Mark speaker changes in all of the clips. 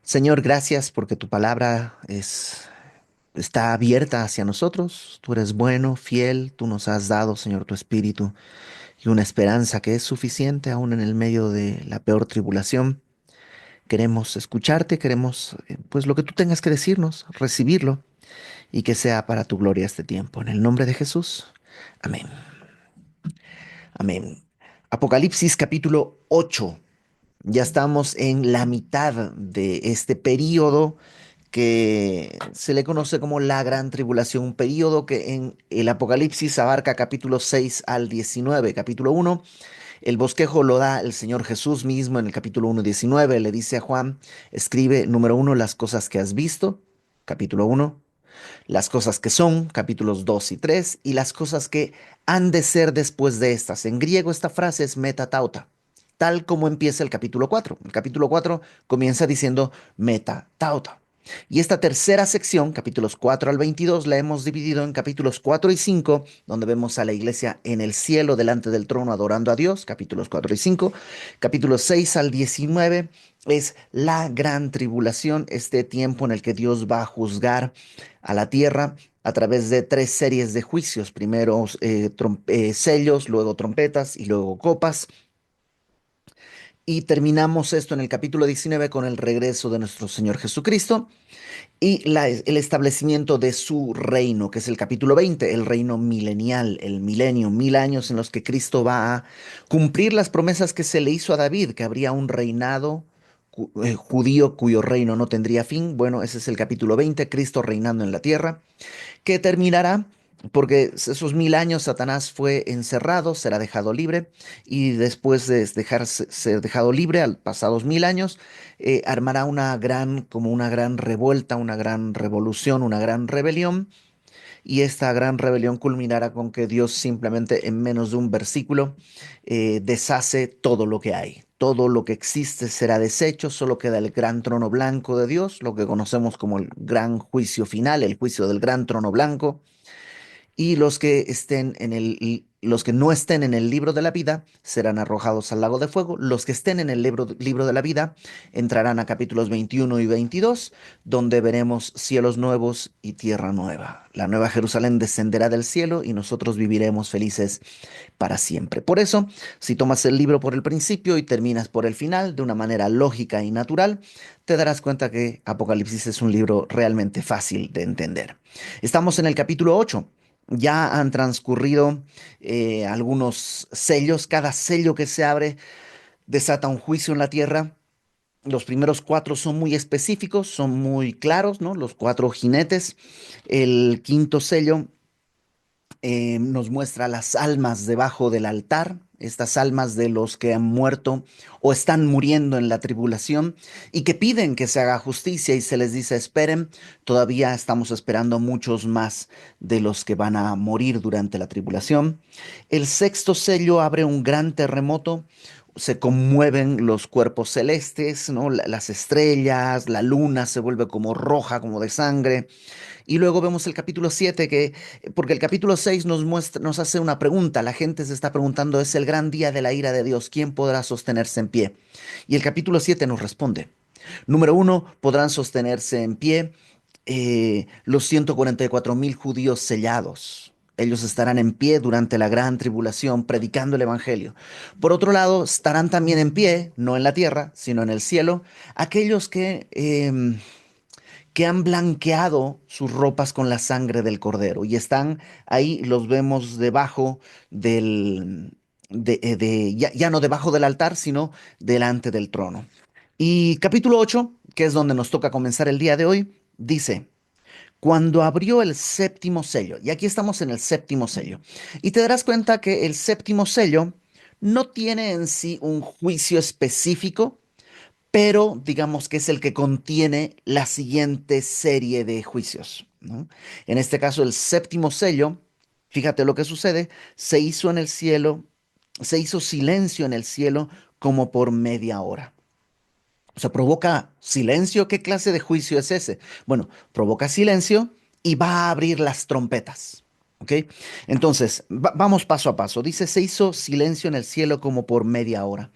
Speaker 1: Señor, gracias porque tu palabra está abierta hacia nosotros. Tú eres bueno, fiel, tú nos has dado, Señor, tu espíritu y una esperanza que es suficiente aún en el medio de la peor tribulación. Queremos escucharte, queremos pues lo que tú tengas que decirnos, recibirlo y que sea para tu gloria este tiempo. En el nombre de Jesús. Amén. Amén. Apocalipsis capítulo 8. Ya estamos en la mitad de este periodo que se le conoce como la Gran Tribulación, un periodo que en el Apocalipsis abarca capítulos 6 al 19. Capítulo uno, el bosquejo lo da el Señor Jesús mismo en el capítulo 1, 19. Le dice a Juan, escribe número uno, las cosas que has visto, capítulo uno, las cosas que son, capítulos 2 y 3, y las cosas que han de ser después de estas. En griego esta frase es metatauta, tal como empieza el capítulo 4. El capítulo 4 comienza diciendo metatauta. Y esta tercera sección, capítulos 4 al 22, la hemos dividido en capítulos 4 y 5, donde vemos a la iglesia en el cielo delante del trono adorando a Dios, capítulos 4 y 5. Capítulos 6 al 19 es la gran tribulación, este tiempo en el que Dios va a juzgar a la tierra a través de tres series de juicios, primero sellos, luego trompetas y luego copas. Y terminamos esto en el capítulo 19 con el regreso de nuestro Señor Jesucristo y el establecimiento de su reino, que es el capítulo 20, el reino milenial, el milenio, 1000 años en los que Cristo va a cumplir las promesas que se le hizo a David, que habría un reinado judío cuyo reino no tendría fin. Bueno, ese es el capítulo 20, Cristo reinando en la tierra que terminará porque esos 1000 años Satanás fue encerrado, será dejado libre y después de dejarse, ser dejado libre, al pasados 1000 años, armará como una gran revuelta, una gran revolución, una gran rebelión y esta gran rebelión culminará con que Dios simplemente en menos de un versículo deshace todo lo que hay. Todo lo que existe será deshecho, solo queda el gran trono blanco de Dios, lo que conocemos como el gran juicio final, el juicio del gran trono blanco y los que no estén en el libro de la vida serán arrojados al lago de fuego. Los que estén en el libro de la vida entrarán a capítulos 21 y 22, donde veremos cielos nuevos y tierra nueva. La nueva Jerusalén descenderá del cielo y nosotros viviremos felices para siempre. Por eso, si tomas el libro por el principio y terminas por el final de una manera lógica y natural, te darás cuenta que Apocalipsis es un libro realmente fácil de entender. Estamos en el capítulo 8. Ya han transcurrido algunos sellos. Cada sello que se abre desata un juicio en la tierra. Los primeros cuatro son muy específicos, son muy claros, ¿no? Los cuatro jinetes. El quinto sello nos muestra las almas debajo del altar, estas almas de los que han muerto o están muriendo en la tribulación y que piden que se haga justicia y se les dice, esperen, todavía estamos esperando muchos más de los que van a morir durante la tribulación. El sexto sello abre un gran terremoto. Se conmueven los cuerpos celestes, ¿no? Las estrellas, la luna se vuelve como roja, como de sangre. Y luego vemos el capítulo 7 porque el capítulo 6 nos hace una pregunta, la gente se está preguntando, es el gran día de la ira de Dios, ¿quién podrá sostenerse en pie? Y el capítulo 7 nos responde, número uno, podrán sostenerse en pie los 144,000 judíos sellados. Ellos estarán en pie durante la gran tribulación predicando el Evangelio. Por otro lado, estarán también en pie, no en la tierra, sino en el cielo, aquellos que han blanqueado sus ropas con la sangre del cordero y están ahí, los vemos debajo ya no debajo del altar, sino delante del trono. Y capítulo 8, que es donde nos toca comenzar el día de hoy, dice, cuando abrió el séptimo sello, y aquí estamos en el séptimo sello, y te darás cuenta que el séptimo sello no tiene en sí un juicio específico, pero digamos que es el que contiene la siguiente serie de juicios, ¿no? En este caso, el séptimo sello, fíjate lo que sucede, se hizo en el cielo, se hizo silencio en el cielo como por media hora. O sea, provoca silencio. ¿Qué clase de juicio es ese? Bueno, provoca silencio y va a abrir las trompetas. ¿Ok? Entonces, vamos paso a paso. Dice, se hizo silencio en el cielo como por media hora.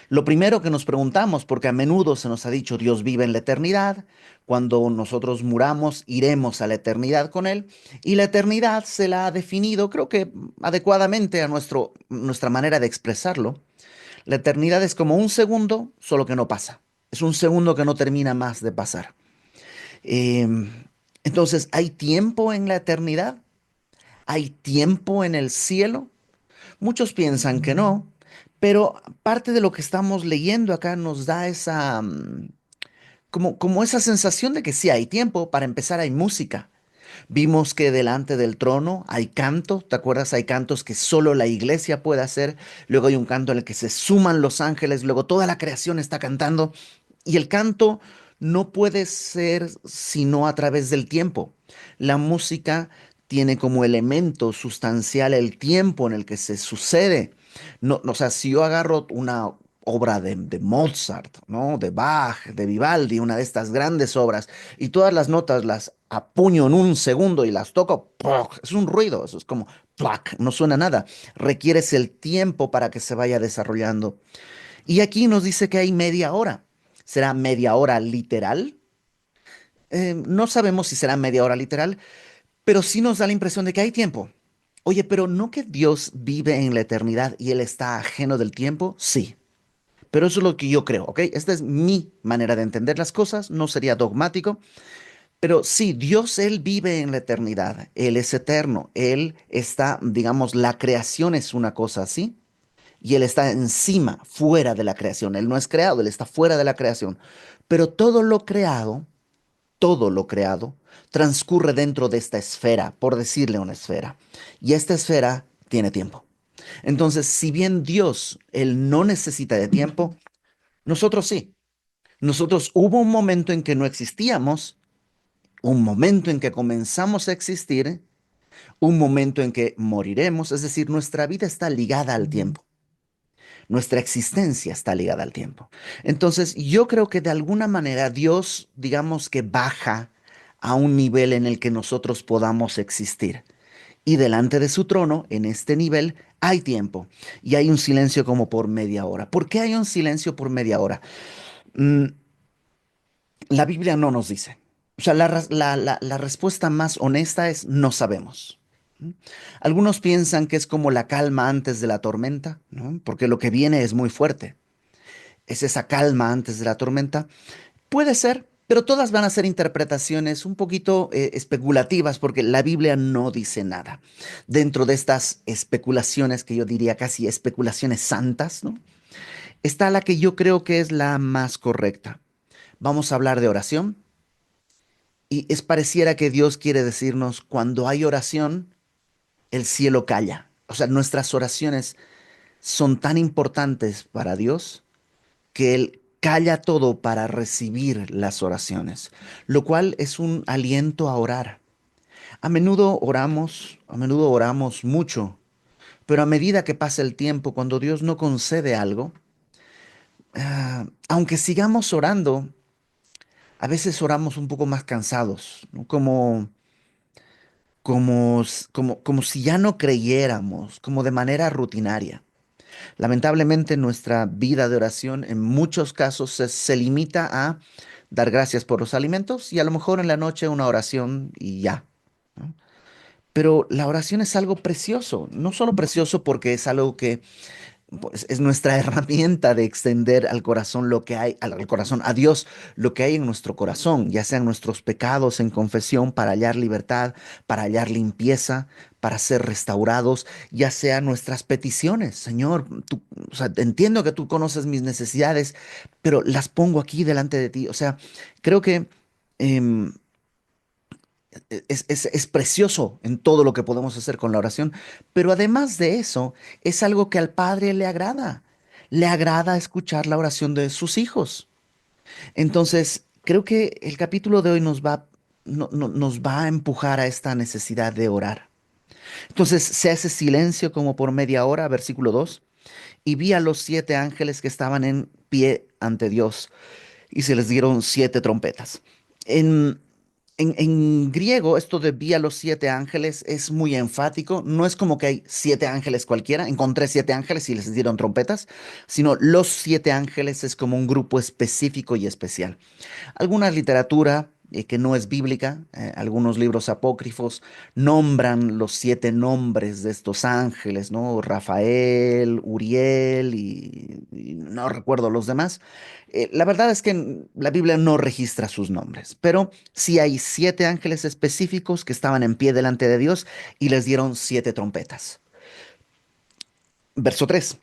Speaker 1: Lo primero que nos preguntamos, porque a menudo se nos ha dicho Dios vive en la eternidad, cuando nosotros muramos iremos a la eternidad con Él, y la eternidad se la ha definido, creo que adecuadamente a nuestra manera de expresarlo. La eternidad es como un segundo, solo que no pasa. Es un segundo que no termina más de pasar. Em, entonces, ¿hay tiempo en la eternidad? ¿Hay tiempo en el cielo? Muchos piensan que no, pero parte de lo que estamos leyendo acá nos da esa, como esa sensación de que sí hay tiempo. Para empezar, hay música. Vimos que delante del trono hay canto, ¿te acuerdas? Hay cantos que solo la iglesia puede hacer, luego hay un canto en el que se suman los ángeles, luego toda la creación está cantando y el canto no puede ser sino a través del tiempo. La música tiene como elemento sustancial el tiempo en el que se sucede. No, o sea, si yo agarro una obra de Mozart, ¿no? De Bach, de Vivaldi, una de estas grandes obras, y todas las notas las apuño en un segundo y las toco, ¡poc! Es un ruido, eso es como ¡plac! No suena nada. Requieres el tiempo para que se vaya desarrollando. Y aquí nos dice que hay media hora. ¿Será media hora literal? No sabemos si será media hora literal, pero sí nos da la impresión de que hay tiempo. Oye, pero ¿no que Dios vive en la eternidad y Él está ajeno del tiempo? Sí, pero eso es lo que yo creo, ¿ok? Esta es mi manera de entender las cosas, no sería dogmático, pero sí, Dios, Él vive en la eternidad, Él es eterno, Él está, digamos, la creación es una cosa así, y Él está encima, fuera de la creación, Él no es creado, Él está fuera de la creación, pero todo lo creado, transcurre dentro de esta esfera, por decirle una esfera, y esta esfera tiene tiempo. Entonces, si bien Dios, Él no necesita de tiempo, nosotros sí. Nosotros hubo un momento en que no existíamos, un momento en que comenzamos a existir, un momento en que moriremos, es decir, nuestra vida está ligada al tiempo, nuestra existencia está ligada al tiempo. Entonces, yo creo que de alguna manera Dios, digamos que baja a un nivel en el que nosotros podamos existir. Y delante de su trono, en este nivel, hay tiempo y hay un silencio como por media hora. ¿Por qué hay un silencio por media hora? Mm, la Biblia no nos dice. O sea, la respuesta más honesta es no sabemos. ¿Mm? Algunos piensan que es como la calma antes de la tormenta, ¿no? Porque lo que viene es muy fuerte. Es esa calma antes de la tormenta. Puede ser, pero todas van a ser interpretaciones un poquito especulativas porque la Biblia no dice nada. Dentro de estas especulaciones, que yo diría casi especulaciones santas, ¿no? Está la que yo creo que es la más correcta. Vamos a hablar de oración. Y es pareciera que Dios quiere decirnos, cuando hay oración, el cielo calla. O sea, nuestras oraciones son tan importantes para Dios que Él calla todo para recibir las oraciones, lo cual es un aliento a orar. A menudo oramos mucho, pero a medida que pasa el tiempo, cuando Dios no concede algo, aunque sigamos orando, a veces oramos un poco más cansados, ¿no? Como si ya no creyéramos, como de manera rutinaria. Lamentablemente nuestra vida de oración en muchos casos se limita a dar gracias por los alimentos y a lo mejor en la noche una oración y ya, ¿no? Pero la oración es algo precioso, no solo precioso porque es algo que pues, es nuestra herramienta de extender al corazón lo que hay, al corazón, a Dios, lo que hay en nuestro corazón, ya sean nuestros pecados en confesión para hallar libertad, para hallar limpieza, para ser restaurados, ya sean nuestras peticiones. Señor, tú, o sea, entiendo que tú conoces mis necesidades, pero las pongo aquí delante de ti. O sea, creo que em, es precioso en todo lo que podemos hacer con la oración, pero además de eso, es algo que al Padre le agrada. Le agrada escuchar la oración de sus hijos. Entonces, creo que el capítulo de hoy nos va a empujar a esta necesidad de orar. Entonces, se hace silencio como por media hora, versículo 2, y vi a los 7 ángeles que estaban en pie ante Dios, y se les dieron 7 trompetas. En En griego, esto de vi a los siete ángeles es muy enfático. No es como que hay siete ángeles cualquiera. Encontré siete ángeles y les dieron trompetas, sino los siete ángeles es como un grupo específico y especial. Alguna literatura que no es bíblica, algunos libros apócrifos nombran los siete nombres de estos ángeles, ¿no? Rafael, Uriel y no recuerdo los demás. La verdad es que la Biblia no registra sus nombres, pero sí hay siete ángeles específicos que estaban en pie delante de Dios y les dieron siete trompetas. Verso 3.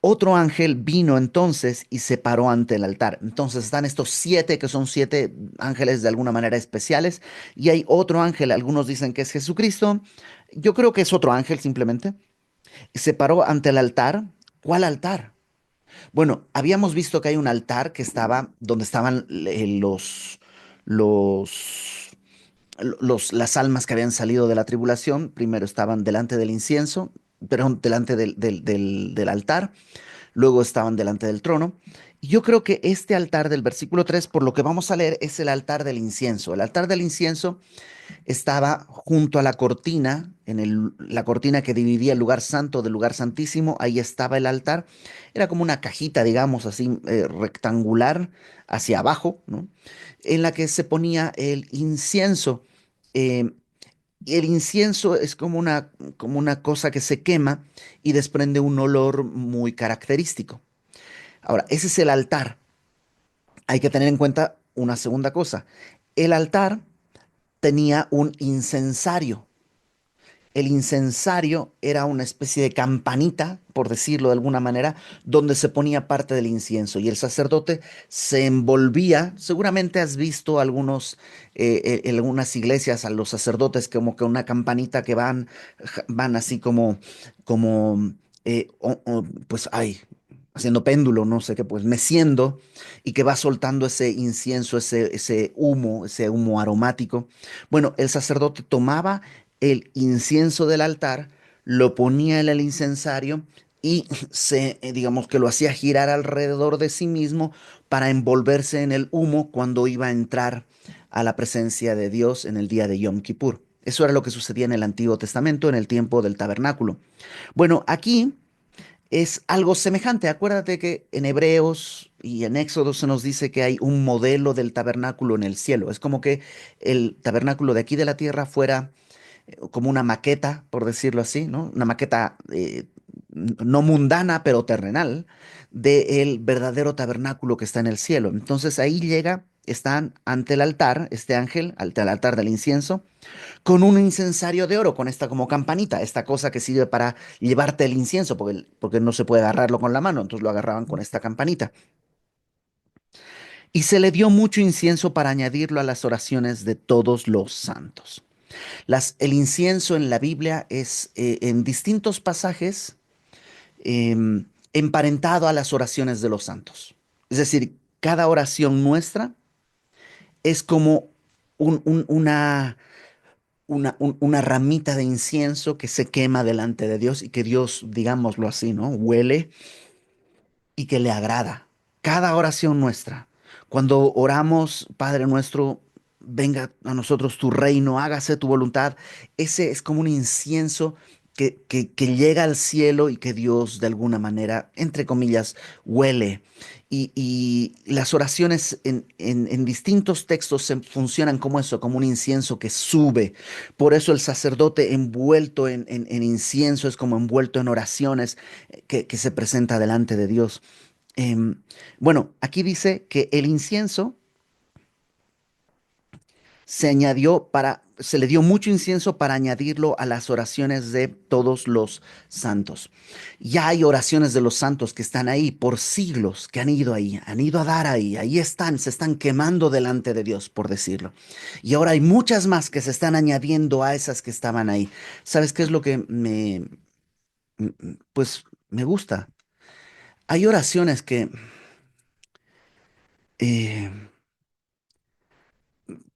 Speaker 1: Otro ángel vino entonces y se paró ante el altar. Entonces están estos siete que son siete ángeles de alguna manera especiales y hay otro ángel, algunos dicen que es Jesucristo, yo creo que es otro ángel simplemente, y se paró ante el altar. ¿Cuál altar? Bueno, habíamos visto que hay un altar que estaba donde estaban los, las almas que habían salido de la tribulación. Primero estaban delante del incienso, perdón, delante del altar. Luego estaban delante del trono. Y yo creo que este altar del versículo 3, por lo que vamos a leer, es el altar del incienso. El altar del incienso estaba junto a la cortina, la cortina que dividía el lugar santo del lugar santísimo. Ahí estaba el altar. Era como una cajita, digamos así, rectangular hacia abajo, ¿no? En la que se ponía el incienso. Eh, y el incienso es como una cosa que se quema y desprende un olor muy característico. Ahora, ese es el altar. Hay que tener en cuenta una segunda cosa. El altar tenía un incensario. El incensario era una especie de campanita, por decirlo de alguna manera, donde se ponía parte del incienso y el sacerdote se envolvía. Seguramente has visto en algunas iglesias a los sacerdotes como que una campanita que van así pues, ay, haciendo péndulo, no sé qué, pues meciendo y que va soltando ese incienso, ese humo aromático. Bueno, el sacerdote tomaba el incienso del altar, lo ponía en el incensario y digamos que lo hacía girar alrededor de sí mismo para envolverse en el humo cuando iba a entrar a la presencia de Dios en el día de Yom Kippur. Eso era lo que sucedía en el Antiguo Testamento, en el tiempo del tabernáculo. Bueno, aquí es algo semejante. Acuérdate que en Hebreos y en Éxodo se nos dice que hay un modelo del tabernáculo en el cielo. Es como que el tabernáculo de aquí de la tierra fuera como una maqueta, por decirlo así, ¿no? Una maqueta no mundana, pero terrenal, del verdadero tabernáculo que está en el cielo. Entonces ahí están ante el altar, este ángel, ante el altar del incienso, con un incensario de oro, con esta como campanita, esta cosa que sirve para llevarte el incienso, porque no se puede agarrarlo con la mano, entonces lo agarraban con esta campanita. Y se le dio mucho incienso para añadirlo a las oraciones de todos los santos. El incienso en la Biblia es en distintos pasajes emparentado a las oraciones de los santos. Es decir, cada oración nuestra es como una ramita de incienso que se quema delante de Dios y que Dios, digámoslo así, ¿no? Huele y que le agrada. Cada oración nuestra. Cuando oramos, Padre nuestro, venga a nosotros tu reino, hágase tu voluntad, ese es como un incienso que llega al cielo y que Dios de alguna manera, entre comillas, huele. Y las oraciones en distintos textos funcionan como eso, como un incienso que sube. Por eso el sacerdote envuelto en incienso es como envuelto en oraciones que se presenta delante de Dios. Em, bueno, aquí dice que el incienso se le dio mucho incienso para añadirlo a las oraciones de todos los santos. Ya hay oraciones de los santos que están ahí por siglos, que han ido ahí, han ido a dar ahí, ahí están, se están quemando delante de Dios, por decirlo. Y ahora hay muchas más que se están añadiendo a esas que estaban ahí. ¿Sabes qué es lo que pues, me gusta? Hay oraciones eh,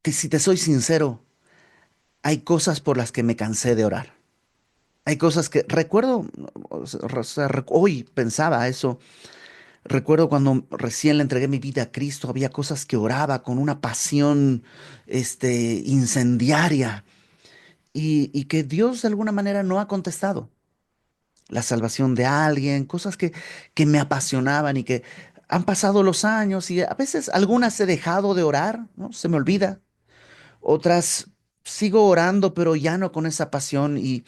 Speaker 1: que si te soy sincero, hay cosas por las que me cansé de orar. Hay cosas que recuerdo, o sea, hoy pensaba eso, Recuerdo cuando recién le entregué mi vida a Cristo, había cosas que oraba con una pasión, incendiaria y que Dios de alguna manera no ha contestado. La salvación de alguien, cosas que me apasionaban y que han pasado los años y a veces algunas he dejado de orar, ¿no? Se me olvida. Otras sigo orando, pero ya no con esa pasión. Y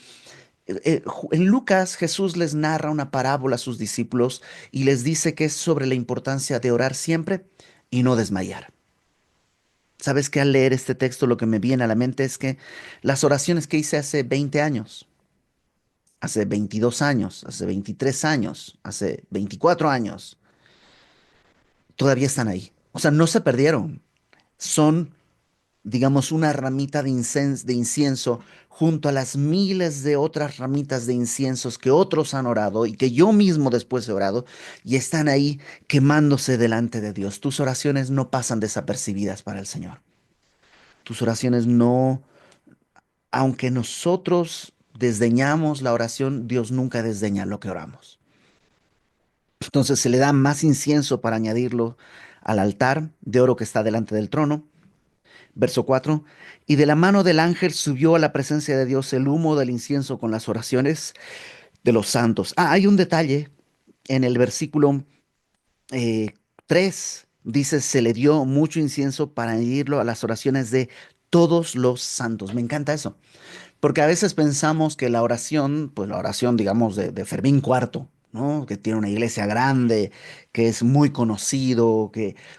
Speaker 1: en Lucas, Jesús les narra una parábola a sus discípulos y les dice que es sobre la importancia de orar siempre y no desmayar. Sabes que al leer este texto lo que me viene a la mente es que las oraciones que hice hace 20 años, hace 22 años, hace 23 años, hace 24 años, todavía están ahí. O sea, no se perdieron. Son, digamos, una ramita de incienso junto a las miles de otras ramitas de inciensos que otros han orado y que yo mismo después he orado y están ahí quemándose delante de Dios. Tus oraciones no pasan desapercibidas para el Señor. Tus oraciones no, aunque nosotros desdeñamos la oración, Dios nunca desdeña lo que oramos. Entonces se le da más incienso para añadirlo al altar de oro que está delante del trono. Verso 4. Y de la mano del ángel subió a la presencia de Dios el humo del incienso con las oraciones de los santos. Ah, hay un detalle en el versículo eh, 3. Dice, se le dio mucho incienso para añadirlo a las oraciones de todos los santos. Me encanta eso. Porque a veces pensamos que la oración, pues la oración, digamos, de Fermín Cuarto, ¿no? Que tiene una iglesia grande, que es muy conocido,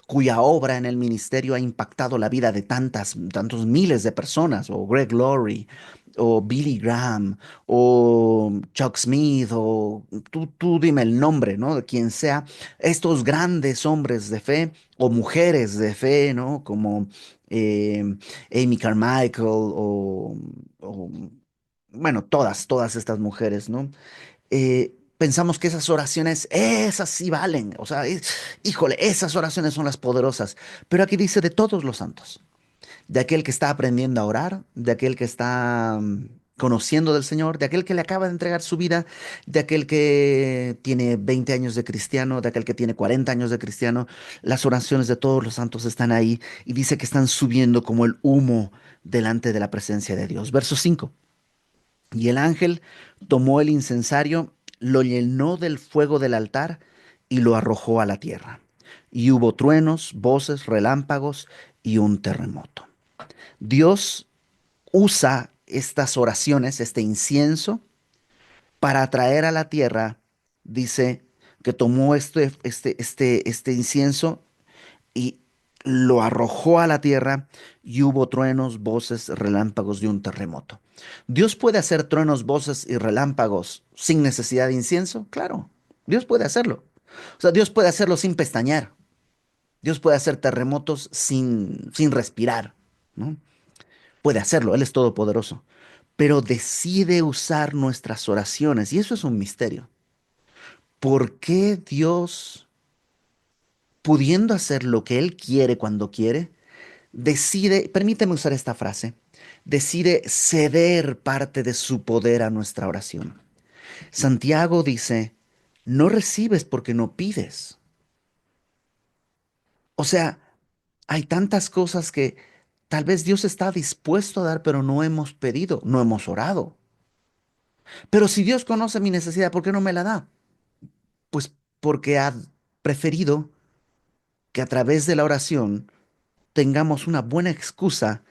Speaker 1: cuya obra en el ministerio ha impactado la vida de tantos miles de personas, o Greg Laurie, o Billy Graham, o Chuck Smith, o tú dime el nombre, ¿no? De quien sea, estos grandes hombres de fe, o mujeres de fe, ¿no? Como eh, Amy Carmichael o, bueno, todas estas mujeres, ¿no? Pensamos que esas oraciones, esas sí valen, o sea, híjole, esas oraciones son las poderosas, pero aquí dice de todos los santos, de aquel que está aprendiendo a orar, de aquel que está conociendo del Señor, de aquel que le acaba de entregar su vida, de aquel que tiene 20 años de cristiano, de aquel que tiene 40 años de cristiano, las oraciones de todos los santos están ahí y dice que están subiendo como el humo delante de la presencia de Dios. Verso 5. Y el ángel tomó el incensario, lo llenó del fuego del altar y lo arrojó a la tierra. Y hubo truenos, voces, relámpagos y un terremoto. Dios usa estas oraciones, este incienso, para atraer a la tierra, dice que tomó este incienso y lo arrojó a la tierra y hubo truenos, voces, relámpagos y un terremoto. ¿Dios puede hacer truenos, voces y relámpagos sin necesidad de incienso? Claro, Dios puede hacerlo. O sea, Dios puede hacerlo sin pestañear. Dios puede hacer terremotos sin respirar, ¿no? Puede hacerlo, Él es todopoderoso. Pero decide usar nuestras oraciones y eso es un misterio. ¿Por qué Dios, pudiendo hacer lo que Él quiere cuando quiere, decide, permíteme usar esta frase, decide ceder parte de su poder a nuestra oración? Santiago dice, no recibes porque no pides. O sea, hay tantas cosas que tal vez Dios está dispuesto a dar, pero no hemos pedido, no hemos orado. Pero si Dios conoce mi necesidad, ¿por qué no me la da? Pues porque ha preferido que a través de la oración tengamos una buena excusa,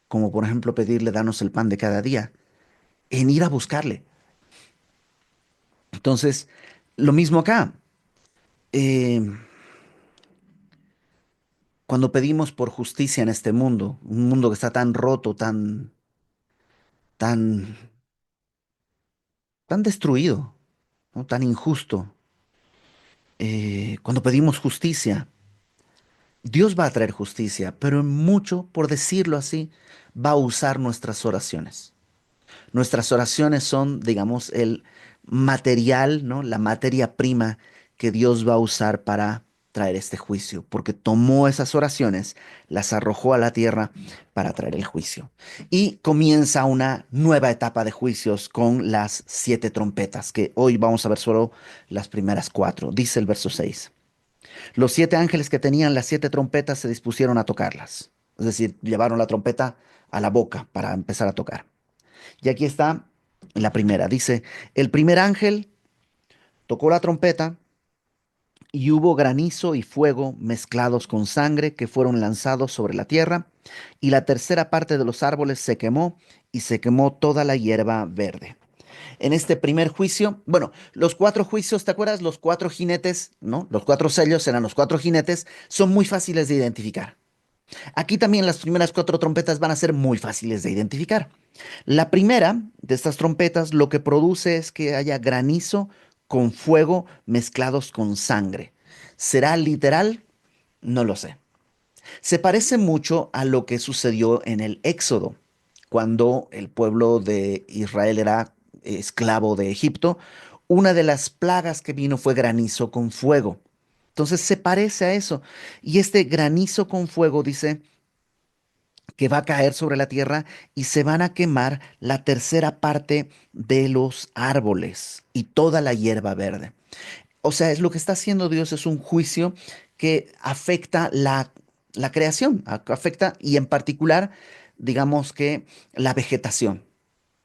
Speaker 1: como por ejemplo pedirle danos el pan de cada día, en ir a buscarle. Entonces, lo mismo acá. Eh, cuando pedimos por justicia en este mundo, un mundo que está tan roto, tan, tan destruido, ¿no? Tan injusto, cuando pedimos justicia, Dios va a traer justicia, pero en mucho, por decirlo así, va a usar nuestras oraciones. Nuestras oraciones son, digamos, el material, ¿no? La materia prima que Dios va a usar para traer este juicio, porque tomó esas oraciones, las arrojó a la tierra para traer el juicio. Y comienza una nueva etapa de juicios con las 7 trompetas, que hoy vamos a ver solo las primeras 4. Dice el verso 6. Los 7 ángeles que tenían las 7 trompetas se dispusieron a tocarlas. Es decir, llevaron la trompeta a la boca para empezar a tocar. Y aquí está la primera. Dice, el primer ángel tocó la trompeta y hubo granizo y fuego mezclados con sangre que fueron lanzados sobre la tierra, y la tercera parte de los árboles se quemó y se quemó toda la hierba verde. En este primer juicio, bueno, los 4 juicios, ¿te acuerdas? Los 4 jinetes, ¿no? Los 4 sellos eran los 4 jinetes, son muy fáciles de identificar. Aquí también las primeras 4 trompetas van a ser muy fáciles de identificar. La primera de estas trompetas lo que produce es que haya granizo con fuego mezclados con sangre. ¿Será literal? No lo sé. Se parece mucho a lo que sucedió en el Éxodo, cuando el pueblo de Israel era esclavo de Egipto. Una de las plagas que vino fue granizo con fuego. Entonces se parece a eso. Y este granizo con fuego dice que va a caer sobre la tierra y se van a quemar la tercera parte de los árboles y toda la hierba verde. O sea, es lo que está haciendo Dios, es un juicio que afecta la creación, afecta y en particular, digamos que la vegetación,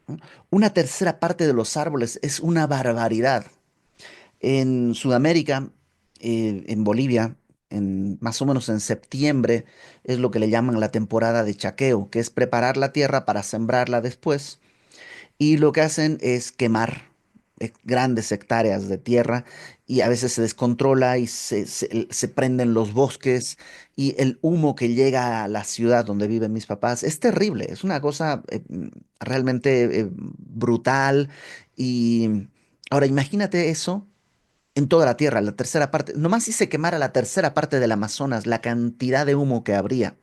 Speaker 1: ¿no? Una tercera parte de los árboles es una barbaridad. En Sudamérica, en Bolivia, más o menos en septiembre, es lo que le llaman la temporada de chaqueo, que es preparar la tierra para sembrarla después. Y lo que hacen es quemar grandes hectáreas de tierra y a veces se descontrola y se prenden los bosques y el humo que llega a la ciudad donde viven mis papás es terrible, es una cosa realmente brutal. Y ahora imagínate eso en toda la tierra, la tercera parte, nomás si se quemara la tercera parte del Amazonas, la cantidad de humo que habría.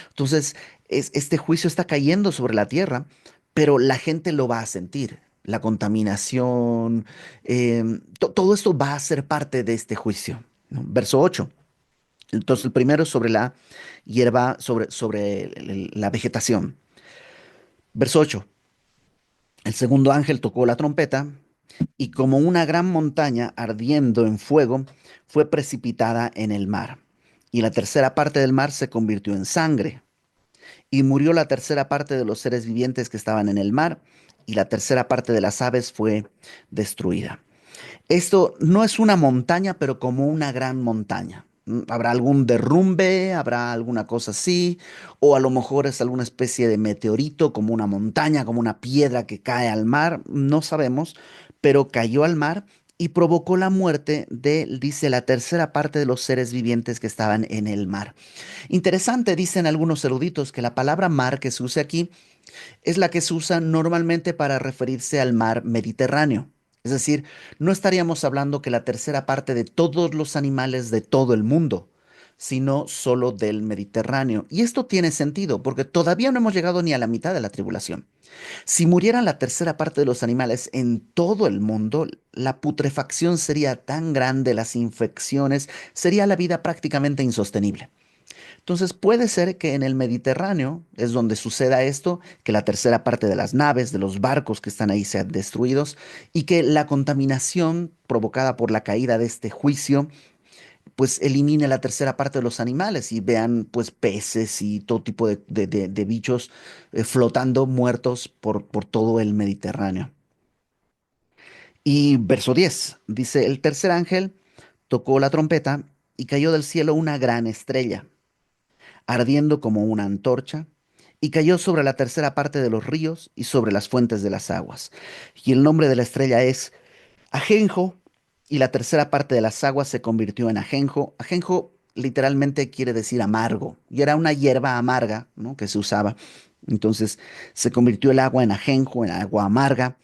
Speaker 1: Entonces, este juicio está cayendo sobre la tierra, pero la gente lo va a sentir. La contaminación, todo esto va a ser parte de este juicio, ¿no? Verso 8. Entonces, el primero es sobre la hierba, sobre la vegetación. Verso 8. El segundo ángel tocó la trompeta y como una gran montaña ardiendo en fuego, fue precipitada en el mar. Y la tercera parte del mar se convirtió en sangre. Y murió la tercera parte de los seres vivientes que estaban en el mar, y la tercera parte de las aves fue destruida. Esto no es una montaña, pero como una gran montaña. Habrá algún derrumbe, habrá alguna cosa así, o a lo mejor es alguna especie de meteorito, como una montaña, como una piedra que cae al mar, no sabemos, pero cayó al mar y provocó la muerte de, dice, la tercera parte de los seres vivientes que estaban en el mar. Interesante, dicen algunos eruditos, que la palabra mar que se usa aquí es la que se usa normalmente para referirse al mar Mediterráneo. Es decir, no estaríamos hablando que la tercera parte de todos los animales de todo el mundo, sino solo del Mediterráneo. Y esto tiene sentido, porque todavía no hemos llegado ni a la mitad de la tribulación. Si muriera la tercera parte de los animales en todo el mundo, la putrefacción sería tan grande, las infecciones, sería la vida prácticamente insostenible. Entonces puede ser que en el Mediterráneo es donde suceda esto, que la tercera parte de las naves, de los barcos que están ahí sean destruidos y que la contaminación provocada por la caída de este juicio pues elimine la tercera parte de los animales y vean pues peces y todo tipo de bichos flotando muertos por todo el Mediterráneo. Y verso 10 dice, el tercer ángel tocó la trompeta y cayó del cielo una gran estrella ardiendo como una antorcha, y cayó sobre la tercera parte de los ríos y sobre las fuentes de las aguas. Y el nombre de la estrella es Ajenjo, y la tercera parte de las aguas se convirtió en ajenjo. Ajenjo literalmente quiere decir amargo, y era una hierba amarga, ¿no?, que se usaba. Entonces se convirtió el agua en ajenjo, en agua amarga,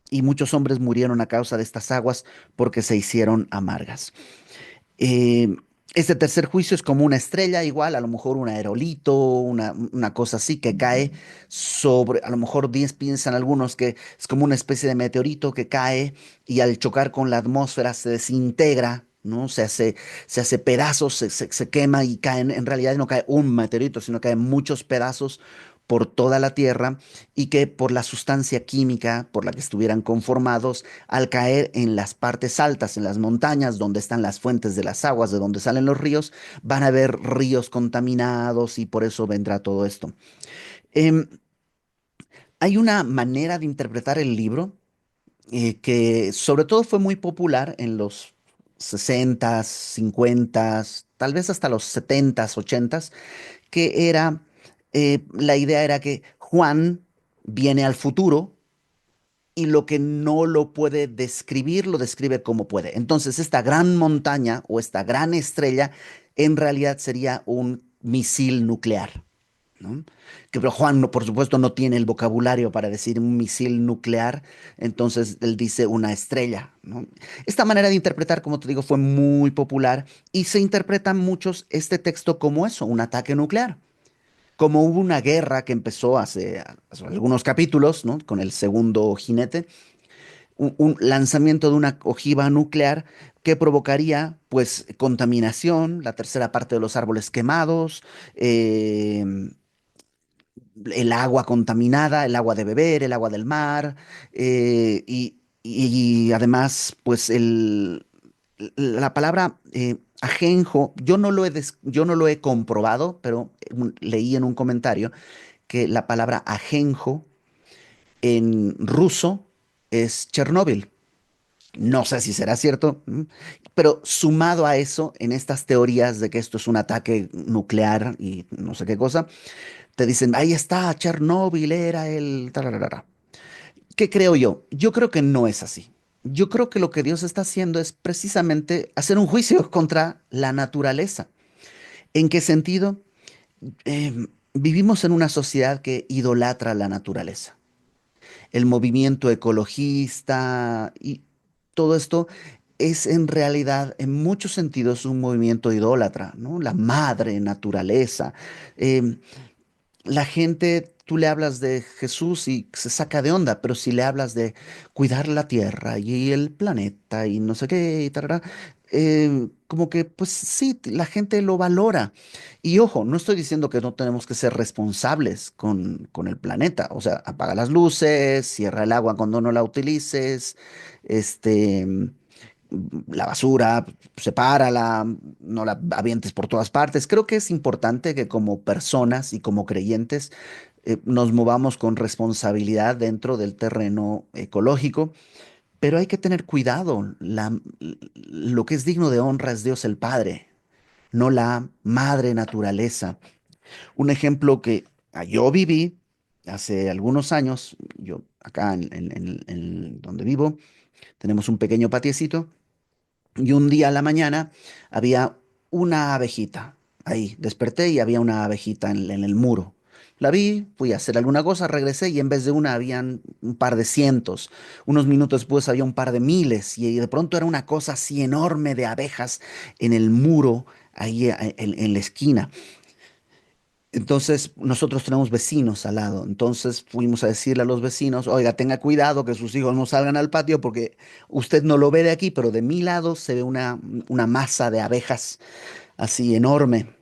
Speaker 1: y muchos hombres murieron a causa de estas aguas porque se hicieron amargas. Eh, este tercer juicio es como una estrella, igual, a lo mejor un aerolito, una cosa así que cae sobre, a lo mejor piensan algunos que es como una especie de meteorito que cae y al chocar con la atmósfera se desintegra, ¿no? Se hace pedazos, se quema y caen, en realidad no cae un meteorito, sino caen muchos pedazos por toda la tierra y que por la sustancia química por la que estuvieran conformados, al caer en las partes altas, en las montañas, donde están las fuentes de las aguas, de donde salen los ríos, van a haber ríos contaminados y por eso vendrá todo esto. Em, Hay una manera de interpretar el libro que sobre todo fue muy popular en los 60s, 50s, tal vez hasta los 70s, 80s, que era, la idea era que Juan viene al futuro y lo que no lo puede describir, lo describe como puede. Entonces, esta gran montaña o esta gran estrella en realidad sería un misil nuclear. ¿No? Que pero Juan, por supuesto, no tiene el vocabulario para decir un misil nuclear, entonces él dice una estrella, ¿no? Esta manera de interpretar, como te digo, fue muy popular y se interpretan muchos este texto como eso, un ataque nuclear. Como hubo una guerra que empezó hace algunos capítulos, ¿no? Con el segundo jinete, un lanzamiento de una ojiva nuclear que provocaría, pues, contaminación, la tercera parte de los árboles quemados, eh, el agua contaminada, el agua de beber, el agua del mar, y además, pues la palabra ajenjo, yo no lo he comprobado, pero leí en un comentario que la palabra ajenjo en ruso es Chernóbil. No sé si será cierto, pero sumado a eso, en estas teorías de que esto es un ataque nuclear y no sé qué cosa, te dicen, ahí está, Chernóbil era el... tararara. ¿Qué creo yo? Yo creo que no es así. Yo creo que lo que Dios está haciendo es precisamente hacer un juicio contra la naturaleza. ¿En qué sentido? Vivimos en una sociedad que idolatra la naturaleza. El movimiento ecologista y todo esto es en realidad, en muchos sentidos, un movimiento idólatra, ¿no? La madre naturaleza. Em, la gente, tú le hablas de Jesús y se saca de onda, pero si le hablas de cuidar la tierra y el planeta y no sé qué, y tarara, como que pues sí, la gente lo valora. Y ojo, no estoy diciendo que no tenemos que ser responsables con el planeta, o sea, apaga las luces, cierra el agua cuando no la utilices, este la basura, sepárala, no la avientes por todas partes. Creo que es importante que como personas y como creyentes nos movamos con responsabilidad dentro del terreno ecológico, pero hay que tener cuidado. Lo que es digno de honra es Dios el Padre, no la madre naturaleza. Un ejemplo que yo viví hace algunos años, yo acá en donde vivo, tenemos un pequeño patiecito y un día a la mañana había una abejita ahí. Desperté y había una abejita en el muro. La vi, fui a hacer alguna cosa, regresé y en vez de una habían un par de cientos. Unos minutos después había un par de miles y de pronto era una cosa así enorme de abejas en el muro, ahí en la esquina. Entonces, nosotros tenemos vecinos al lado. Entonces, fuimos a decirle a los vecinos, oiga, tenga cuidado que sus hijos no salgan al patio porque usted no lo ve de aquí, pero de mi lado se ve una masa de abejas así enorme.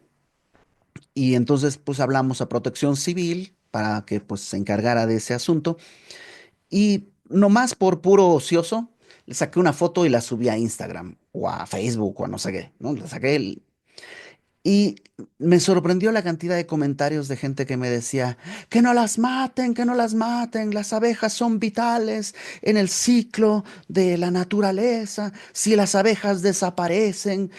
Speaker 1: Y entonces, pues hablamos a Protección Civil para que pues se encargara de ese asunto. Y nomás por puro ocioso, le saqué una foto y la subí a Instagram o a Facebook o a no sé qué, ¿no? Le saqué y me sorprendió la cantidad de comentarios de gente que me decía, que no las maten, que no las maten, las abejas son vitales en el ciclo de la naturaleza, si las abejas desaparecen,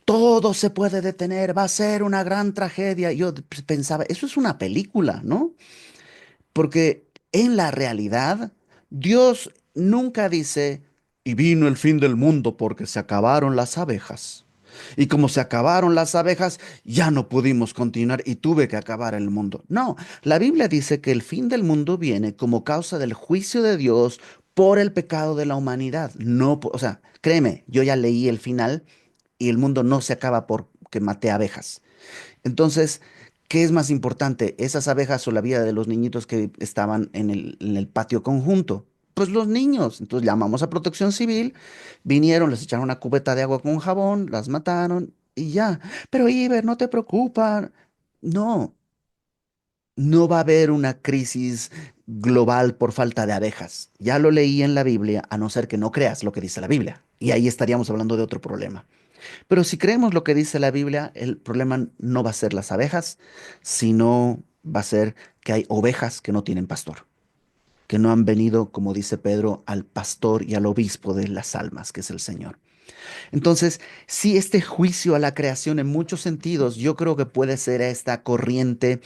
Speaker 1: todo se puede detener, va a ser una gran tragedia. Yo pensaba, eso es una película, ¿no? Porque en la realidad, Dios nunca dice, y vino el fin del mundo porque se acabaron las abejas. Y como se acabaron las abejas, ya no pudimos continuar y tuve que acabar el mundo. No, la Biblia dice que el fin del mundo viene como causa del juicio de Dios por el pecado de la humanidad. No, o sea, créeme, yo ya leí el final y el mundo no se acaba porque maté abejas. Entonces, ¿qué es más importante? ¿Esas abejas o la vida de los niñitos que estaban en el patio conjunto? Pues los niños. Entonces llamamos a Protección Civil, vinieron, les echaron una cubeta de agua con jabón, las mataron y ya. Pero Iber, no te preocupa. No, No va a haber una crisis global por falta de abejas. Ya lo leí en la Biblia, a no ser que no creas lo que dice la Biblia. Y ahí estaríamos hablando de otro problema. Pero si creemos lo que dice la Biblia, el problema no va a ser las abejas, sino va a ser que hay ovejas que no tienen pastor, que no han venido, como dice Pedro, al pastor y al obispo de las almas, que es el Señor. Entonces, sí, este juicio a la creación en muchos sentidos, yo creo que puede ser esta corriente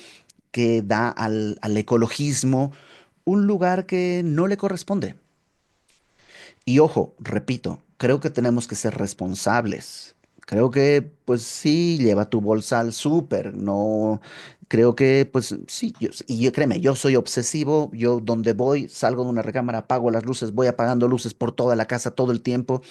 Speaker 1: que da al ecologismo un lugar que no le corresponde. Y ojo, repito, creo que tenemos que ser responsables. Creo que, pues sí, lleva tu bolsa al súper. No, creo que, pues sí, créeme, yo soy obsesivo. Yo donde voy, salgo de una recámara, apago las luces, voy apagando luces por toda la casa todo el tiempo.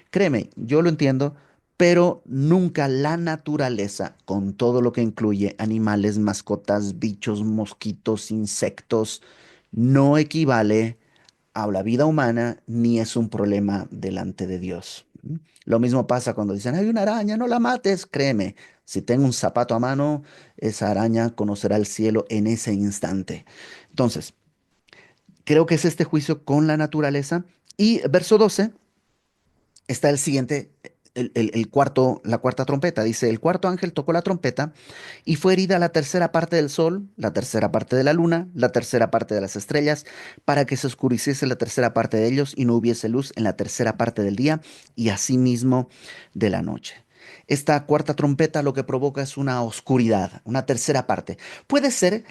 Speaker 1: Créeme, yo lo entiendo, pero nunca la naturaleza, con todo lo que incluye animales, mascotas, bichos, mosquitos, insectos, no equivale a la vida humana ni es un problema delante de Dios. Lo mismo pasa cuando dicen, hay una araña, no la mates. Créeme, si tengo un zapato a mano, esa araña conocerá el cielo en ese instante. Entonces, creo que es este juicio con la naturaleza. Y verso 12 está el siguiente, el cuarto, la cuarta trompeta. Dice, el cuarto ángel tocó la trompeta y fue herida la tercera parte del sol, la tercera parte de la luna, la tercera parte de las estrellas, para que se oscureciese la tercera parte de ellos y no hubiese luz en la tercera parte del día y asimismo de la noche. Esta cuarta trompeta lo que provoca es una oscuridad, una tercera parte. Puede ser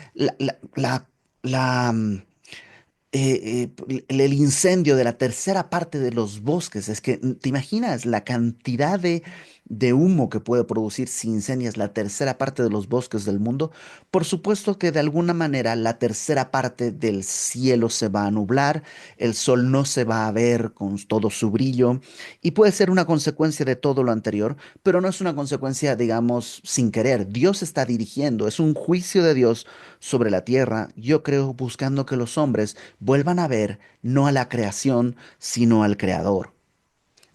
Speaker 1: el incendio de la tercera parte de los bosques. Es que, ¿te imaginas la cantidad de humo que puede producir si incendias la tercera parte de los bosques del mundo? Por supuesto que de alguna manera la tercera parte del cielo se va a nublar, el sol no se va a ver con todo su brillo y puede ser una consecuencia de todo lo anterior, pero no es una consecuencia, digamos, sin querer. Dios está dirigiendo, es un juicio de Dios sobre la tierra, yo creo, buscando que los hombres vuelvan a ver no a la creación, sino al creador.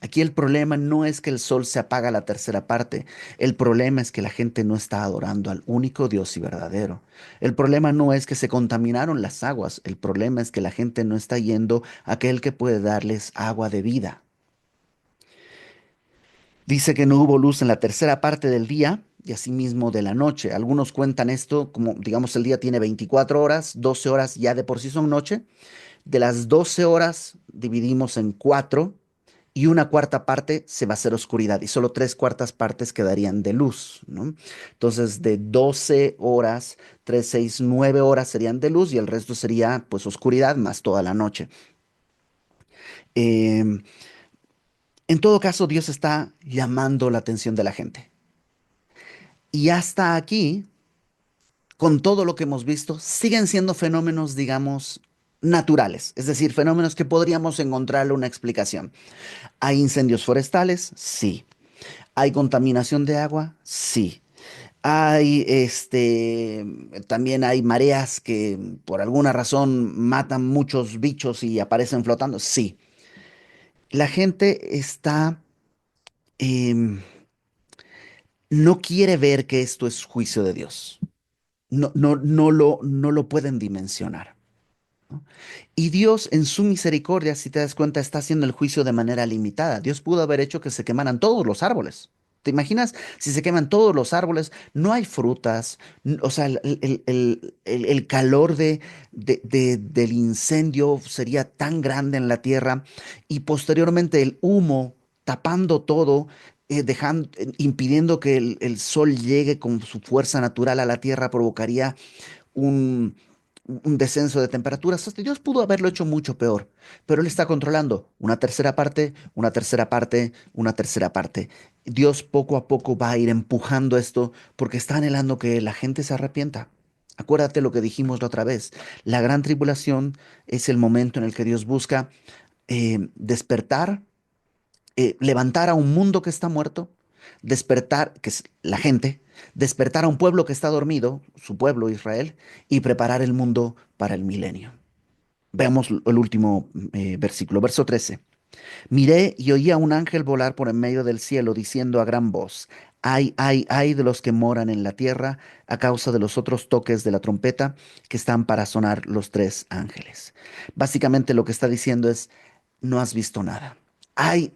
Speaker 1: Aquí el problema no es que el sol se apaga la tercera parte, el problema es que la gente no está adorando al único Dios y verdadero. El problema no es que se contaminaron las aguas, el problema es que la gente no está yendo a aquel que puede darles agua de vida. Dice que no hubo luz en la tercera parte del día y asimismo de la noche. Algunos cuentan esto como, digamos, el día tiene 24 horas, 12 horas ya de por sí son noche. De las 12 horas dividimos en cuatro y una cuarta parte se va a hacer oscuridad y solo tres cuartas partes quedarían de luz, ¿no? Entonces, de 12 horas, 3, 6, 9 horas serían de luz y el resto sería pues oscuridad más toda la noche. Em, en todo caso, Dios está llamando la atención de la gente. Y hasta aquí, con todo lo que hemos visto, siguen siendo fenómenos, digamos, naturales, es decir, fenómenos que podríamos encontrarle una explicación. ¿Hay incendios forestales? Sí. ¿Hay contaminación de agua? Sí. Hay también hay mareas que por alguna razón matan muchos bichos y aparecen flotando. Sí. La gente está em, no quiere ver que esto es juicio de Dios. No lo pueden dimensionar, ¿no? Y Dios, en su misericordia, si te das cuenta, está haciendo el juicio de manera limitada. Dios pudo haber hecho que se quemaran todos los árboles. ¿Te imaginas? Si se queman todos los árboles, no hay frutas, o sea, el calor del incendio sería tan grande en la tierra y posteriormente el humo tapando todo, impidiendo que el sol llegue con su fuerza natural a la tierra, provocaría un, un descenso de temperaturas. Dios pudo haberlo hecho mucho peor, pero Él está controlando una tercera parte, una tercera parte, una tercera parte. Dios poco a poco va a ir empujando esto porque está anhelando que la gente se arrepienta. Acuérdate lo que dijimos la otra vez. La gran tribulación es el momento en el que Dios busca despertar, levantar a un mundo que está muerto, despertar, que es la gente, despertar a un pueblo que está dormido, su pueblo Israel, y preparar el mundo para el milenio. Veamos el último versículo, verso 13. Miré y oí a un ángel volar por en medio del cielo diciendo a gran voz, Ay de los que moran en la tierra a causa de los otros toques de la trompeta que están para sonar los tres ángeles. Básicamente lo que está diciendo es, no has visto nada. Ay,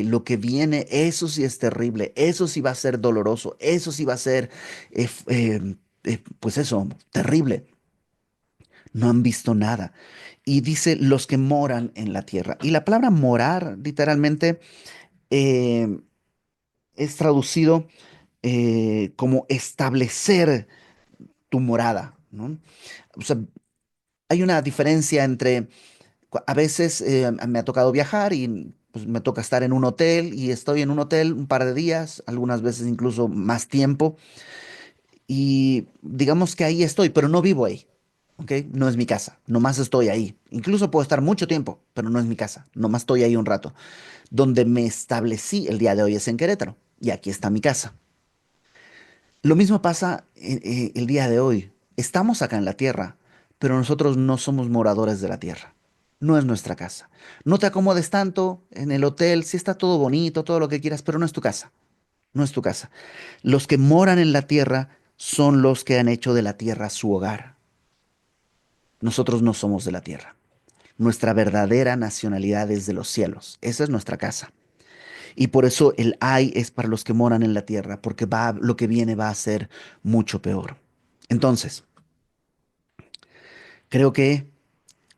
Speaker 1: lo que viene, eso sí es terrible, eso sí va a ser doloroso, eso sí va a ser, pues eso, terrible. No han visto nada. Y dice los que moran en la tierra. Y la palabra morar, literalmente, eh, es traducido como establecer tu morada, ¿no? O sea, hay una diferencia entre, a veces me ha tocado viajar y pues, me toca estar en un hotel y estoy en un hotel un par de días, algunas veces incluso más tiempo, y digamos que ahí estoy, pero no vivo ahí. ¿Ok? No es mi casa, nomás estoy ahí. Incluso puedo estar mucho tiempo, pero no es mi casa, nomás estoy ahí un rato. Donde me establecí el día de hoy es en Querétaro, y aquí está mi casa. Lo mismo pasa el día de hoy. Estamos acá en la tierra, pero nosotros no somos moradores de la tierra. No es nuestra casa. No te acomodes tanto en el hotel, sí está todo bonito, todo lo que quieras, pero no es tu casa. No es tu casa. Los que moran en la tierra son los que han hecho de la tierra su hogar. Nosotros no somos de la tierra. Nuestra verdadera nacionalidad es de los cielos. Esa es nuestra casa. Y por eso el ay es para los que moran en la tierra, porque lo que viene va a ser mucho peor. Entonces, creo que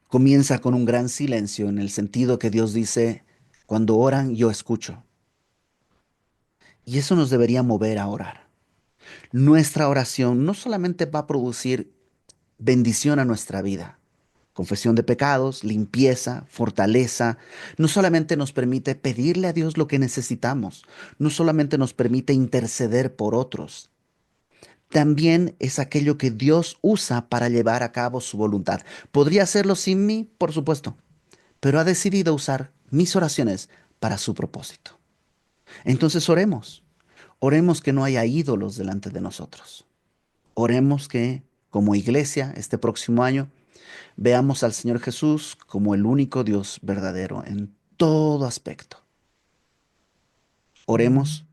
Speaker 1: comienza con un gran silencio en el sentido que Dios dice, cuando oran, yo escucho. Y eso nos debería mover a orar. Nuestra oración no solamente va a producir bendición a nuestra vida, confesión de pecados, limpieza, fortaleza, no solamente nos permite pedirle a Dios lo que necesitamos, no solamente nos permite interceder por otros, también es aquello que Dios usa para llevar a cabo su voluntad. ¿Podría hacerlo sin mí? Por supuesto, pero ha decidido usar mis oraciones para su propósito. Entonces oremos, oremos que no haya ídolos delante de nosotros. Oremos que, como iglesia, este próximo año, veamos al Señor Jesús como el único Dios verdadero en todo aspecto. Oremos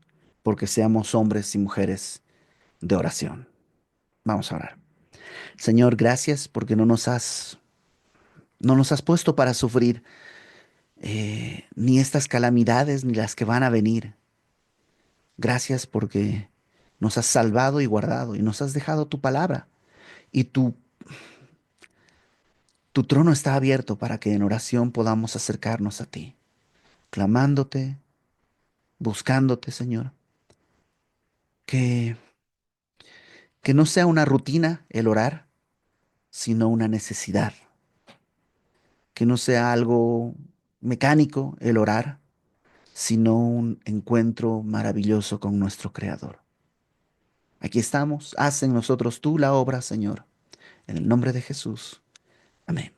Speaker 1: porque seamos hombres y mujeres de oración. Vamos a orar. Señor, gracias porque no nos has puesto para sufrir ni estas calamidades ni las que van a venir. Gracias porque nos has salvado y guardado y nos has dejado tu palabra y tu trono está abierto para que en oración podamos acercarnos a ti, clamándote, buscándote, Señor. Que, que no sea una rutina el orar, sino una necesidad. Que no sea algo mecánico el orar, sino un encuentro maravilloso con nuestro Creador. Aquí estamos, haz en nosotros tú la obra, Señor, en el nombre de Jesús. Amén.